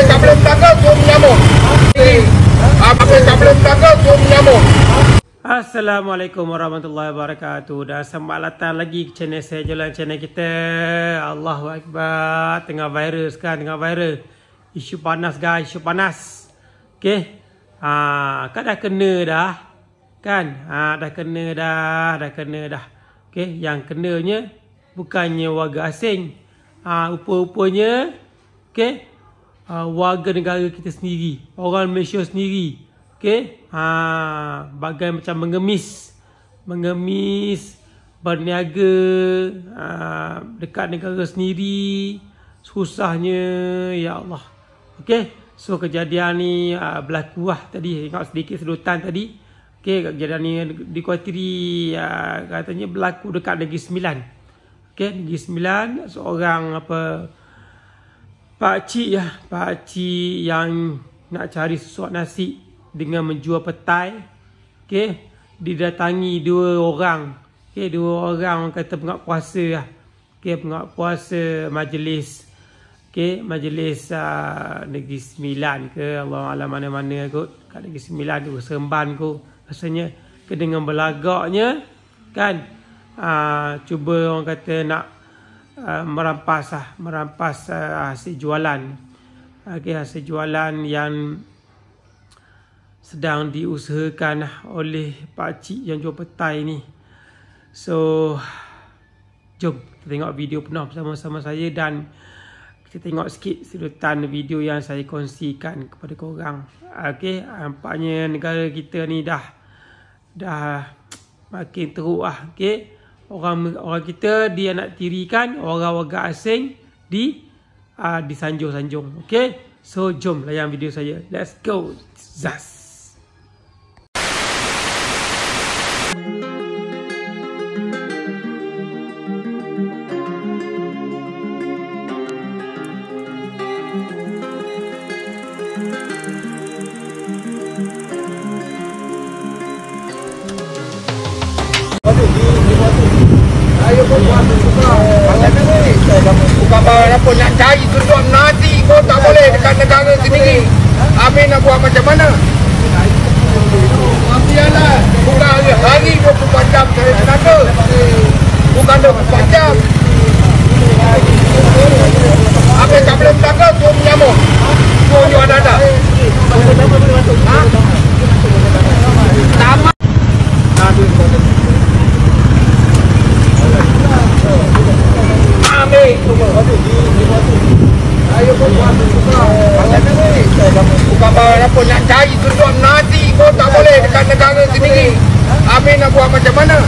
Apabila belum tanggal, suruh menyambung. Apabila belum tanggal, suruh menyambung. Assalamualaikum warahmatullahi wabarakatuh. Dan selamat datang lagi ke channel saya, Jalan channel kita. Allahu Akbar. Tengah viral sekarang, tengah viral. Isu panas guys, isu panas. Okay. Kan dah kena dah. Kan? Dah kena dah. Okay. Yang kenanya bukannya warga asing. Rupa-rupanya okay, warga negara kita sendiri. Orang Malaysia sendiri. Okay. Bagai macam mengemis, berniaga dekat negara sendiri. Susahnya, ya Allah. Okay. So kejadian ni berlaku tadi. Tengok sedikit sedutan tadi. Okay. Kejadian ni dikuatiri katanya berlaku dekat Negeri Sembilan. Okay. Negeri Sembilan. Seorang pakcik yang nak cari sesuap nasi dengan menjual petai. Okay. Didatangi dua orang. Okay. Dua orang kata pengak puasa lah. Okay. Pengak puasa majlis. Okay. Majlis Negeri Sembilan ke Allah Alam mana-mana kot. Kat Negeri Sembilan tu Seremban kot. Rasanya dengan belagaknya kan. Cuba orang kata nak merampas hasil jualan. Okay. Hasil jualan yang sedang diusahakan oleh pakcik yang jual petai ni. So jom kita tengok video penuh bersama-sama saya dan kita tengok sikit sedutan video yang saya kongsikan kepada korang. Okay, nampaknya negara kita ni dah makin teruk lah. Okay, orang kita dia nak tirikan orang warga asing disanjung-sanjung. Okay, so jom layan video saya. Let's go. Zas. Bukan barang apa nak cari tujuan nanti kau tak boleh dekat negara sendiri. Habis nak buat macam mana? Biarlah. Bukan hari 24 jam cari tenaga. Bukan 24 jam. Habis tak boleh tenaga suruh menyambung. Suruh jual dada. Tamat. Bukan barang apa nak cari tujuan nanti kau tak boleh dekat negara sendiri. Habis nak buat macam mana?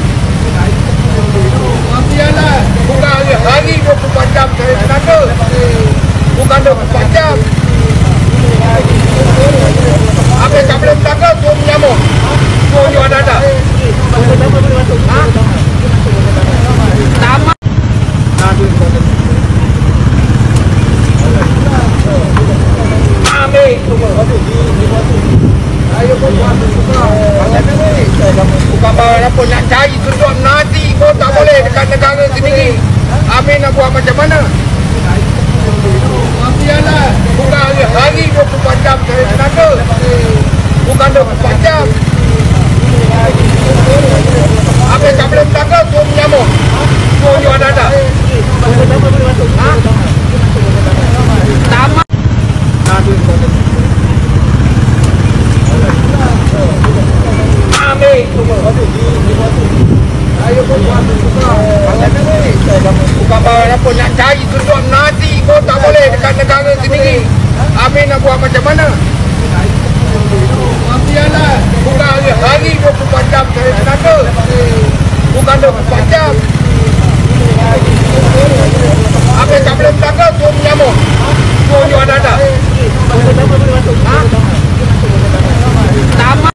Biarlah. Bukan hari 24 jam cari tenaga. Bukan 24 jam. Habis tak boleh tenaga suruh menyambung. Suruh jual dada. Tamat. Bukan barang apa nak cari tujuan nanti kau tak boleh dekat negara sendiri. Habis nak buat macam mana? Biarlah. Bukan hari 24 jam cari tenaga. Bukan 24 jam. Habis tak boleh tenaga suruh menyambung. Suruh jual dada. Tamat. Bukan barang apa nak cari tujuan nanti kau tak boleh dekat negara sendiri. Habis nak buat macam mana? Biarlah. Bukan hari 24 jam cari tenaga. Bukan 24 jam. Habis tak boleh tenaga suruh menyambung. Suruh jual dada. Tamat.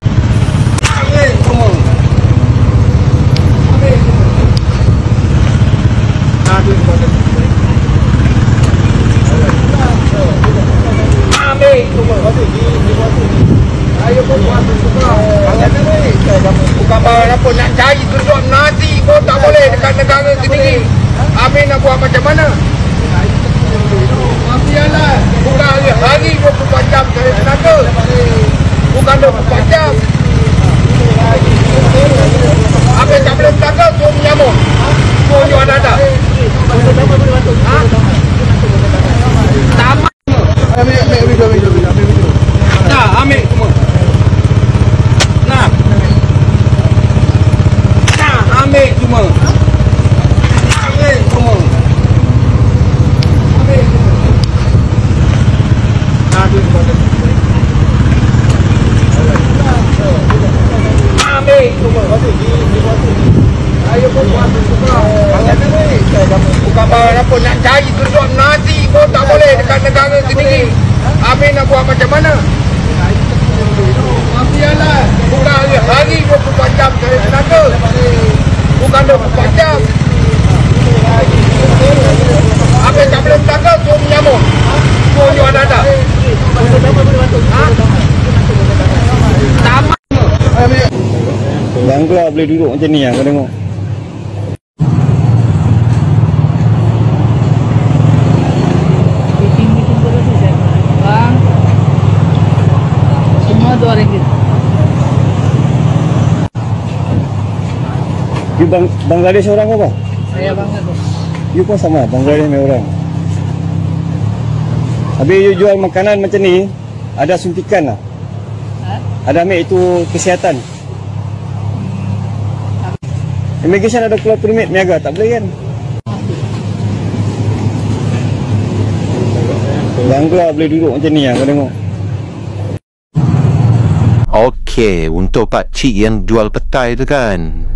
Bukan barang apa nak cari tujuan nanti kau tak boleh dekat negara sendiri. Habis nak buat macam mana? Biarlah. Bukan hari 24 24 jam. Habis tak boleh berlaga, suruh menyamuk. Suruh jual dada. Ha? Tamat. Ambil video. Nah, ambil semua. Nah, ambil semua. Bukan barang apa, nak cari tujuan nasi pun tak boleh dekat negara sendiri. Habis nak buat macam mana? Biarlah, bukan hari 24 jam cari tenaga. Bukan 24 jam. Habis tak boleh berlaga, suruh menyamuk. Suruh jual dada. Ha? Tamat. Bang keluar boleh duduk macam ni lah, kau tengok. Meeting terus je. Bang. Semua RM2. You Bangladesh orang apa? Saya Bangladesh. You pun sama, Bangladesh punya orang. Habis you jual makanan macam ni, ada suntikan lah. Ada ambil itu kesihatan. Immigration ada keluar permit niaga, tak boleh kan? Bang keluar boleh duduk macam ni lah, kau tengok. Okey, untuk pak cik yang jual petai tu kan,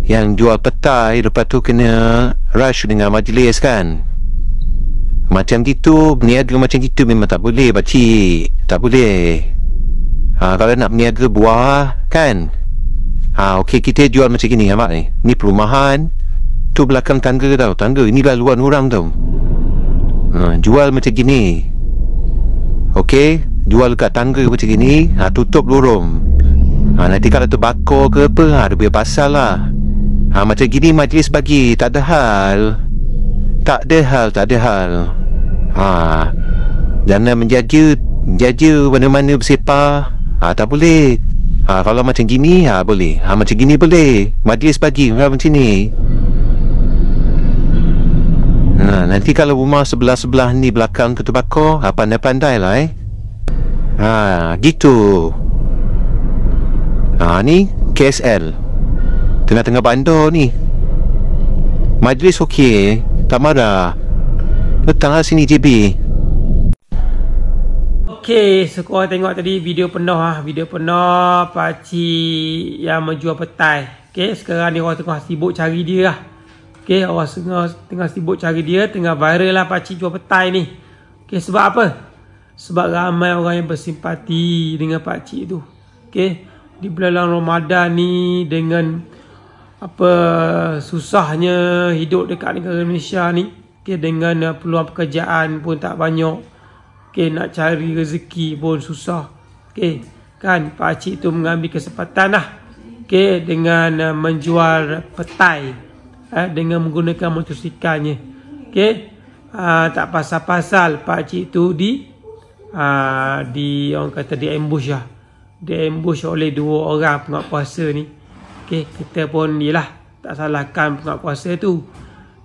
yang jual petai lepas tu kena rush dengan majlis kan, macam gitu, berniaga macam gitu memang tak boleh pak cik, tak boleh. Kalau nak berniaga buah kan, okey, kita jual macam gini nampak ni, ni perumahan tu, belakang tangga tau, tangga ni lah luar orang tau. Jual macam gini, okey, jual kat tangga macam gini, tutup lorong. Nanti kalau terbakar ke apa, ada biar pasal lah. Macam gini majlis bagi, tak ada hal. Tak ada hal. Jangan menjaja mana-mana bersepah. Tak boleh. Kalau macam gini, boleh. Macam gini boleh. Majlis bagi macam ni. Nanti kalau rumah sebelah-sebelah ni belakang tu terbakar, pandai-pandai lah gitu. Ni KSL, tengah-tengah bandar ni. Majlis okey, tak marah. Datang lah sini JB. Okey, so korang tengok tadi video penuh video penuh pakcik yang menjual petai. Okey, sekarang ni orang tengah sibuk cari dia lah. Okey, orang tengah sibuk cari dia, tengah viral lah pakcik jual petai ni. Okey, sebab apa? Sebab ramai orang yang bersimpati dengan pakcik tu. Okey, di bulan Ramadan ni, dengan apa susahnya hidup dekat negara Malaysia ni, okey, dengan peluang pekerjaan pun tak banyak, okey, nak cari rezeki pun susah, okey, kan, pakcik tu mengambil kesempatan lah, okey, dengan menjual petai, dengan menggunakan motorsikalnya, okey. Tak pasal-pasal pakcik tu di orang kata di ambush lah. Diambush oleh dua orang penguat puasa ni. Okey, kita pun yelah tak salahkan penguat puasa tu.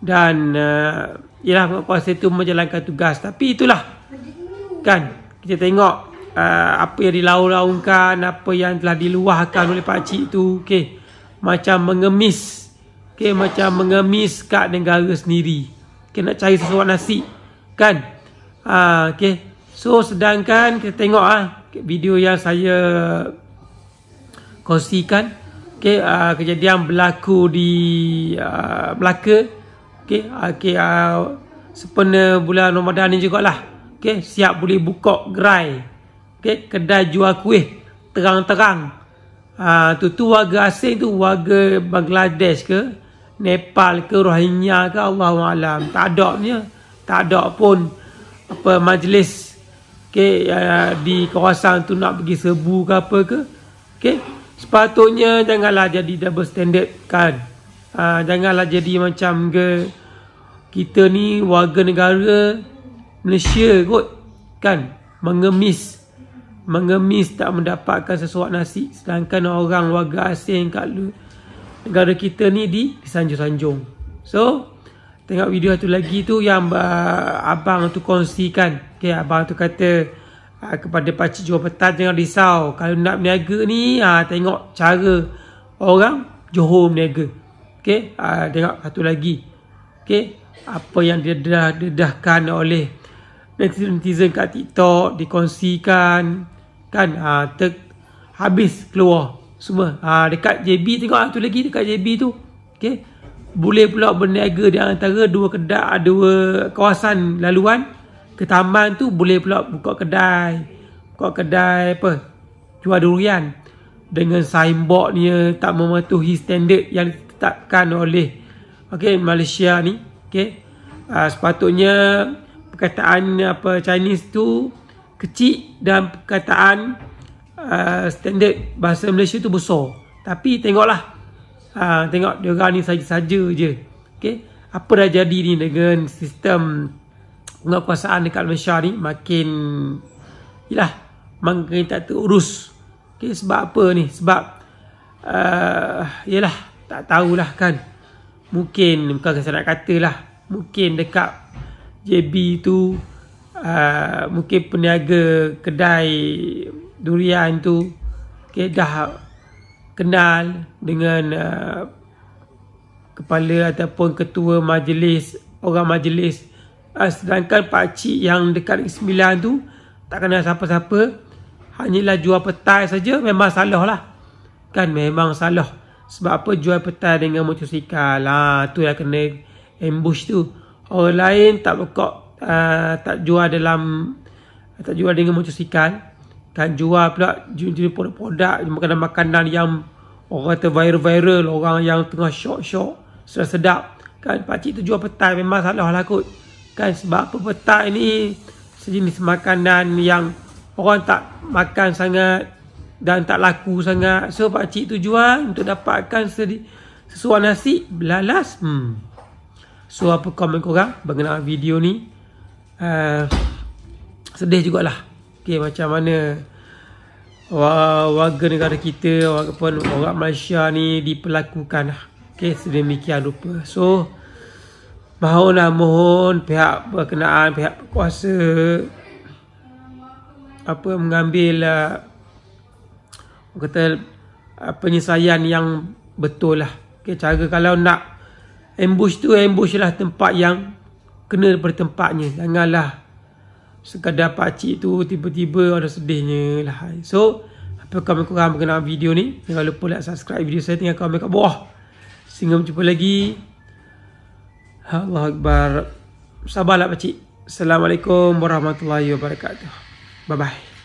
Dan yelah penguat puasa tu menjalankan tugas. Tapi itulah kan, kita tengok apa yang dilaung-laungkan, apa yang telah diluahkan oleh pakcik tu. Okey, macam mengemis. Okey, macam mengemis kat negara sendiri. Okey, nak cari sesuatu nasi kan. Okey, so sedangkan kita tengok video yang saya kongsikan, okey, kejadian berlaku di Melaka, okey, sempena bulan Ramadan ni jugalah, okey, siap boleh buka gerai, okey, kedai jual kuih terang-terang. Tu warga asing tu, warga Bangladesh ke, Nepal ke, Rohingya ke, Allahualam, tak ada pun apa majlis, okey, di kawasan tu nak pergi serbu ke apa ke. Okey, sepatutnya janganlah jadi double standard kan. Janganlah jadi macam kita ni warga negara Malaysia kot kan, mengemis mengemis tak mendapatkan sesuap nasi, sedangkan orang warga asing kat negara kita ni disanjung-sanjung. So tengok video tu lagi tu yang abang tu kongsikan. Okay, abang tu kata kepada pakcik jual petai, jangan risau kalau nak berniaga ni, tengok cara orang Johor berniaga. Okay, tengok satu lagi. Okay, apa yang dedahkan oleh netizen kat TikTok dikongsikan kan, habis keluar semua. Dekat JB, tengok tu lagi dekat JB tu. Okay, boleh pula berniaga di antara dua kawasan laluan ke taman tu, boleh pula buka kedai apa, jual durian dengan signboardnya tak mematuhi standard yang ditetapkan oleh Malaysia ni. Sepatutnya perkataan Chinese tu kecil dan perkataan standard bahasa Malaysia tu besar. Tapi tengoklah, tengok dia orang ni saja-saja je. Apa dah jadi ni dengan sistem penguasaan dekat Malaysia ni, makin tak terurus. Sebab apa ni? Sebab tak tahulah kan. Mungkin bukan saya nak katalah, mungkin dekat JB tu mungkin peniaga kedai durian tu dah kenal dengan kepala ataupun ketua orang majlis. Sedangkan pakcik yang dekat Negeri 9 tu tak kenal siapa-siapa, hanyalah jual petai saja. Memang salah lah kan, memang salah. Sebab apa jual petai dengan motosikal? Tu yang kena ambush tu. Orang lain tak bekok, tak jual dengan motosikal kan, jual pula jenis produk makanan-makanan yang orang kata viral, orang yang tengah syok sedap kan. Pakcik tu jual petai, memang salah lah kot kan. Sebab apa, petai ni sejenis makanan yang orang tak makan sangat dan tak laku sangat. So pakcik tu jual untuk dapatkan sesuap nasi belalas. So apa komen korang berkenaan video ni? Sedih jugalah. Macam mana warga negara kita, orang Malaysia ni diperlakukan lah. Sedemikian rupa. So mohon pihak berkenaan, pihak berkuasa mengambil penyelesaian yang betul lah. Cara kalau nak ambush lah tempat yang kena daripada tempatnya. Janganlah sekadar pakcik tu tiba-tiba ada sedihnya lah. So apa komen korang berkenaan video ni? Jangan lupa like, subscribe video saya, tinggal komen kat bawah. Sehingga berjumpa lagi. Allah Akbar. Sabarlah pakcik. Assalamualaikum warahmatullahi wabarakatuh. Bye bye.